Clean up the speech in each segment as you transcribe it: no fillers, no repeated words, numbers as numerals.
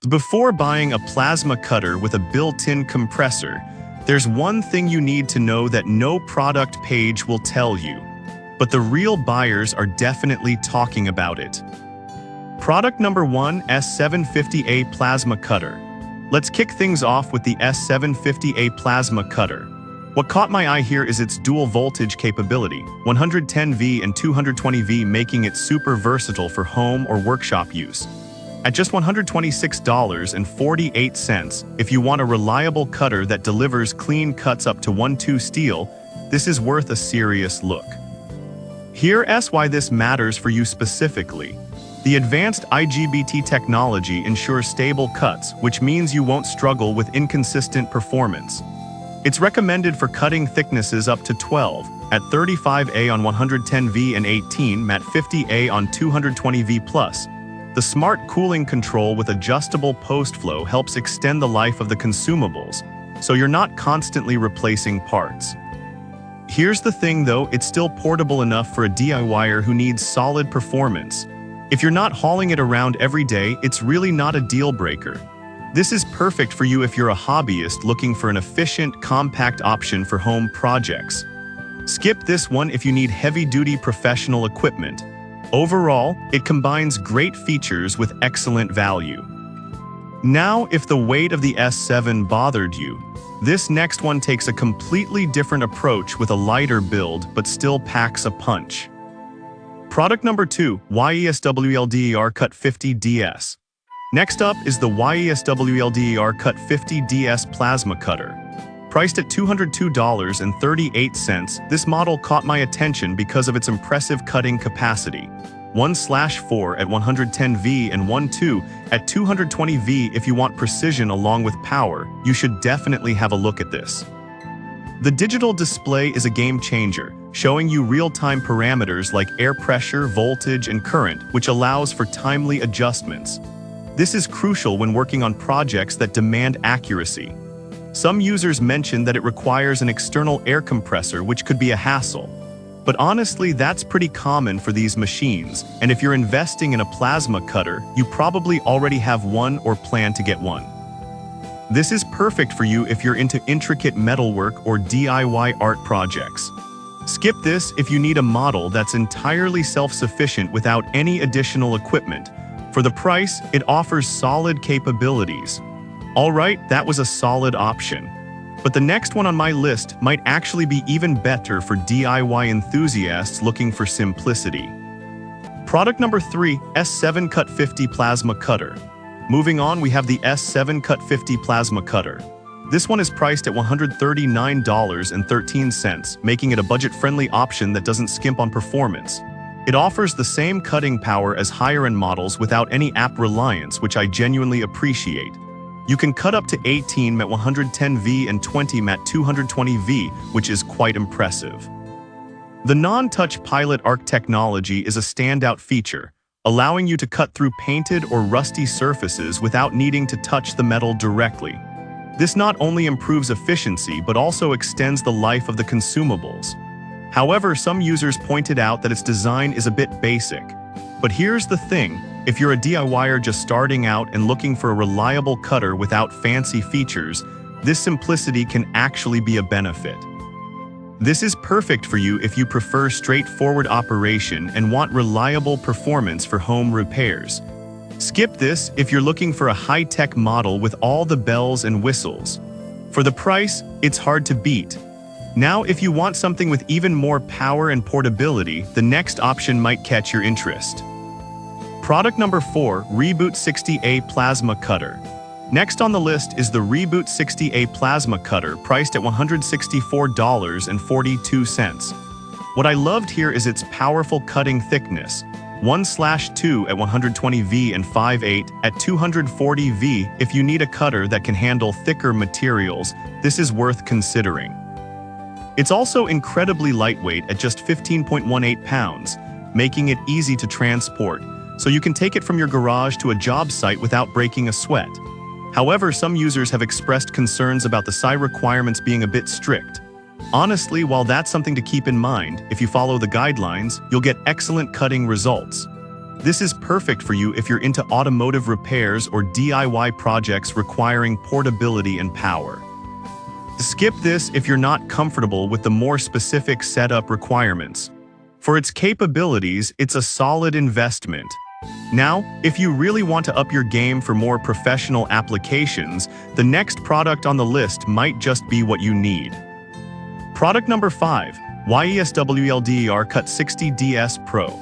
Before buying a plasma cutter with a built-in compressor, there's one thing you need to know that no product page will tell you. But the real buyers are definitely talking about it. Product number 1, S750A Plasma Cutter. Let's kick things off with the S750A Plasma Cutter. What caught my eye here is its dual voltage capability, 110V and 220V, making it super versatile for home or workshop use. At just $126.48, if you want a reliable cutter that delivers clean cuts up to 1/2 steel, this is worth a serious look. Here's why this matters for you specifically. The advanced IGBT technology ensures stable cuts, which means you won't struggle with inconsistent performance. It's recommended for cutting thicknesses up to 12, at 35A on 110V and 18 at 50A on 220V+. The smart cooling control with adjustable post-flow helps extend the life of the consumables, so you're not constantly replacing parts. Here's the thing though, it's still portable enough for a DIYer who needs solid performance. If you're not hauling it around every day, it's really not a deal breaker. This is perfect for you if you're a hobbyist looking for an efficient, compact option for home projects. Skip this one if you need heavy-duty professional equipment. Overall, it combines great features with excellent value. Now, if the weight of the S7 bothered you, this next one takes a completely different approach with a lighter build but still packs a punch. Product number 2, YESWLDER Cut 50 DS. Next up is the YESWLDER Cut 50 DS Plasma Cutter. Priced at $202.38, this model caught my attention because of its impressive cutting capacity. 1/4 at 110V and 1/2 at 220V. If you want precision along with power, you should definitely have a look at this. The digital display is a game changer, showing you real-time parameters like air pressure, voltage, and current, which allows for timely adjustments. This is crucial when working on projects that demand accuracy. Some users mention that it requires an external air compressor, which could be a hassle. But honestly, that's pretty common for these machines, and if you're investing in a plasma cutter, you probably already have one or plan to get one. This is perfect for you if you're into intricate metalwork or DIY art projects. Skip this if you need a model that's entirely self-sufficient without any additional equipment. For the price, it offers solid capabilities. Alright, that was a solid option. But the next one on my list might actually be even better for DIY enthusiasts looking for simplicity. Product number 3, S7 Cut 50 Plasma Cutter. Moving on, we have the S7 Cut 50 Plasma Cutter. This one is priced at $139.13, making it a budget-friendly option that doesn't skimp on performance. It offers the same cutting power as higher-end models without any app reliance, which I genuinely appreciate. You can cut up to 18 at 110V and 20 at 220V, which is quite impressive. The non-touch pilot arc technology is a standout feature, allowing you to cut through painted or rusty surfaces without needing to touch the metal directly. This not only improves efficiency but also extends the life of the consumables. However, some users pointed out that its design is a bit basic. But here's the thing, if you're a DIYer just starting out and looking for a reliable cutter without fancy features, this simplicity can actually be a benefit. This is perfect for you if you prefer straightforward operation and want reliable performance for home repairs. Skip this if you're looking for a high-tech model with all the bells and whistles. For the price, it's hard to beat. Now, if you want something with even more power and portability, the next option might catch your interest. Product number 4, Reboot 60A Plasma Cutter. Next on the list is the Reboot 60A Plasma Cutter, priced at $164.42. What I loved here is its powerful cutting thickness, 1/2 at 120V and 5/8 at 240V. If you need a cutter that can handle thicker materials, this is worth considering. It's also incredibly lightweight at just 15.18 pounds, making it easy to transport, so you can take it from your garage to a job site without breaking a sweat. However, some users have expressed concerns about the size requirements being a bit strict. Honestly, while that's something to keep in mind, if you follow the guidelines, you'll get excellent cutting results. This is perfect for you if you're into automotive repairs or DIY projects requiring portability and power. Skip this if you're not comfortable with the more specific setup requirements. For its capabilities, it's a solid investment. Now, if you really want to up your game for more professional applications, the next product on the list might just be what you need. Product number 5, YESWLDER Cut 60 DS Pro.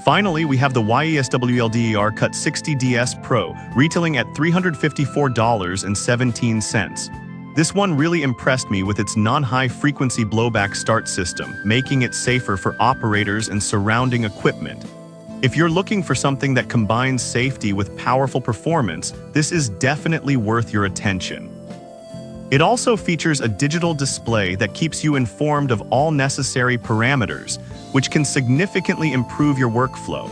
Finally, we have the YESWLDER Cut 60 DS Pro, retailing at $354.17. This one really impressed me with its non-high frequency blowback start system, making it safer for operators and surrounding equipment. If you're looking for something that combines safety with powerful performance, this is definitely worth your attention. It also features a digital display that keeps you informed of all necessary parameters, which can significantly improve your workflow.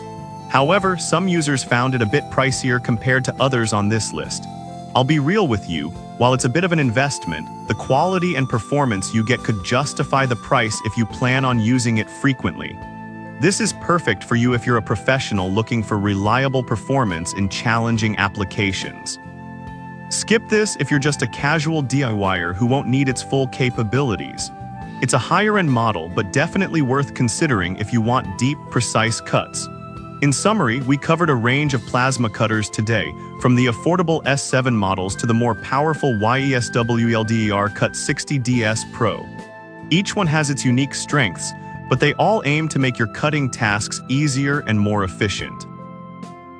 However, some users found it a bit pricier compared to others on this list. I'll be real with you, while it's a bit of an investment, the quality and performance you get could justify the price if you plan on using it frequently. This is perfect for you if you're a professional looking for reliable performance in challenging applications. Skip this if you're just a casual DIYer who won't need its full capabilities. It's a higher-end model, but definitely worth considering if you want deep, precise cuts. In summary, we covered a range of plasma cutters today, from the affordable S7 models to the more powerful YESWLDER Cut 60 DS Pro. Each one has its unique strengths, but they all aim to make your cutting tasks easier and more efficient.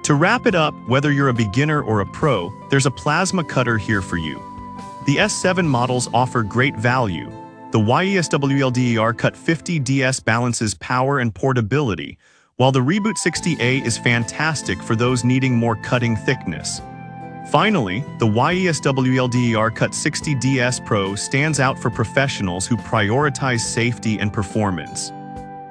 To wrap it up, whether you're a beginner or a pro, there's a plasma cutter here for you. The S7 models offer great value. The YESWLDER Cut 50 DS balances power and portability, while the Reboot 60A is fantastic for those needing more cutting thickness. Finally, the YESWLDER Cut 60 DS Pro stands out for professionals who prioritize safety and performance.